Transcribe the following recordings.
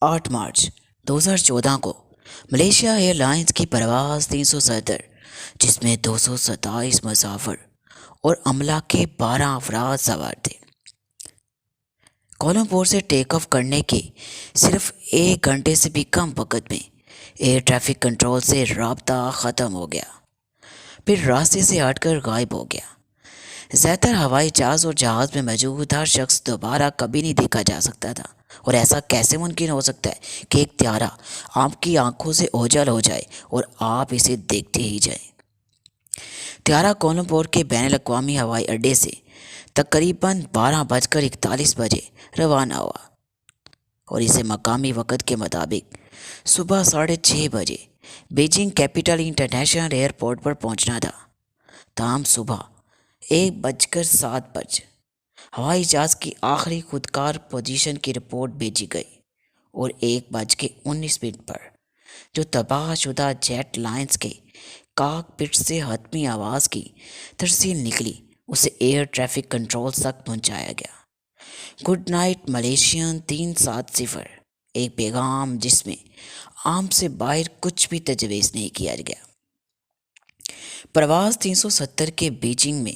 8 مارچ 2014 کو Malaysia year lines کی پرواز 370 جس میں 227 مسافر اور عملہ کے 12 افراد سوار تھے، کولمبور سے ٹیک آف کرنے کے صرف 1 گھنٹے سے بھی کم وقت میں ایئر ٹریفک کنٹرول سے رابطہ ختم ہو گیا، پھر راستے سے ہٹ کر غائب ہو گیا۔ زیادہ تر ہوائی جہاز اور جہاز میں موجود ہر شخص دوبارہ کبھی نہیں دیکھا جا سکتا تھا، اور ایسا کیسے ممکن ہو سکتا ہے کہ ایک طیارہ آپ کی آنکھوں سے اوجھل ہو جائے اور آپ اسے دیکھتے ہی جائیں۔ طیارہ کولمبور کے بین الاقوامی ہوائی اڈے سے تقریباً 12:41 روانہ ہوا اور اسے مقامی وقت کے مطابق صبح 6:30 بیجنگ کیپٹل انٹرنیشنل ایئرپورٹ پر پہنچنا تھا۔ تاہم صبح 1:07 ہوائی جہاز کی آخری خودکار پوزیشن کی رپورٹ بھیجی گئی اور 1:19 پر جو تباہ شدہ جیٹ لائنز کے کاک پٹ سے حتمی آواز کی ترسیل نکلی اسے ایئر ٹریفک کنٹرول تک پہنچایا گیا۔ گڈ نائٹ ملیشین 370، ایک پیغام جس میں عام سے باہر کچھ بھی تجویز نہیں کیا گیا۔ پرواز 370 کے بیجنگ میں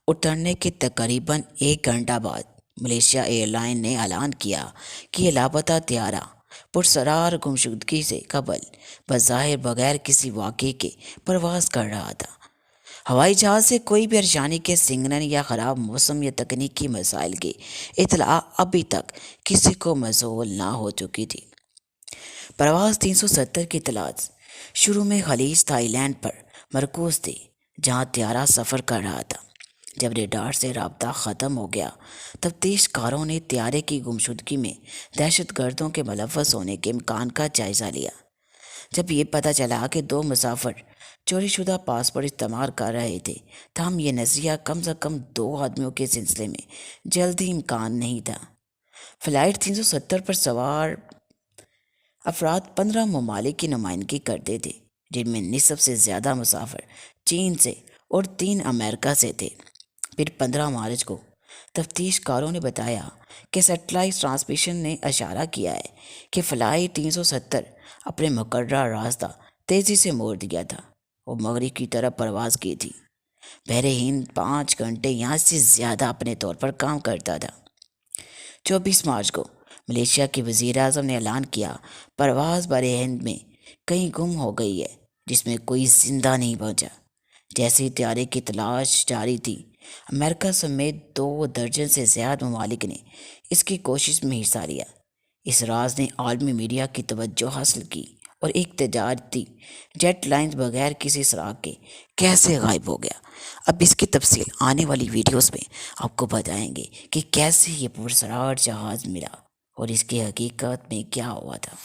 اترنے کے تقریباً 1 گھنٹہ بعد ملیشیا ایئر لائن نے اعلان کیا کہ یہ لاپتہ طیارہ پرسرار گمشدگی سے قبل بظاہر بغیر کسی واقعے کے پرواز کر رہا تھا۔ ہوائی جہاز سے کوئی بھی پریشانی کے سگنل یا خراب موسم یا تکنیکی مسائل کی اطلاع ابھی تک کسی کو موصول نہ ہو چکی تھی۔ پرواز 370 کی اطلاعات شروع میں خلیج تھائی لینڈ پر مرکوز تھی، جہاں طیارہ سفر کر رہا تھا۔ جب ریڈار سے رابطہ ختم ہو گیا، تفتیش کاروں نے طیارے کی گمشدگی میں دہشت گردوں کے ملوث ہونے کے امکان کا جائزہ لیا۔ جب یہ پتہ چلا کہ 2 مسافر چوری شدہ پاسپورٹ استعمال کر رہے تھے، تاہم یہ نظریہ کم سے کم 2 آدمیوں کے سلسلے میں جلدی امکان نہیں تھا۔ فلائٹ 370 پر سوار افراد 15 ممالک کی نمائندگی کرتے تھے، جن میں نصف سے زیادہ مسافر چین سے اور 3 امریکہ سے تھے۔ پھر 15 مارچ کو تفتیش کاروں نے بتایا کہ سیٹلائٹ ٹرانسمیشن نے اشارہ کیا ہے کہ فلائٹ 370 اپنے مقررہ راستہ تیزی سے موڑ دیا تھا اور مغرب کی طرف پرواز کی تھی۔ بحر ہند 5 گھنٹے یا سے زیادہ اپنے طور پر کام کرتا تھا۔ 24 مارچ کو ملیشیا کے وزیر اعظم نے اعلان کیا پرواز بحر ہند میں کہیں گم ہو گئی ہے، جس میں کوئی زندہ نہیں پہنچا۔ جیسے ہی طیارے کی تلاش جاری تھی، امریکہ سمیت 2 درجن سے زیادہ ممالک نے اس کی کوشش میں حصہ لیا۔ اس راز نے عالمی میڈیا کی توجہ حاصل کی اور ایک تجارتی جیٹ لائنز بغیر کسی سراغ کے کیسے غائب ہو گیا۔ اب اس کی تفصیل آنے والی ویڈیوز میں آپ کو بتائیں گے کہ کیسے یہ پرسرار جہاز ملا اور اس کی حقیقت میں کیا ہوا تھا۔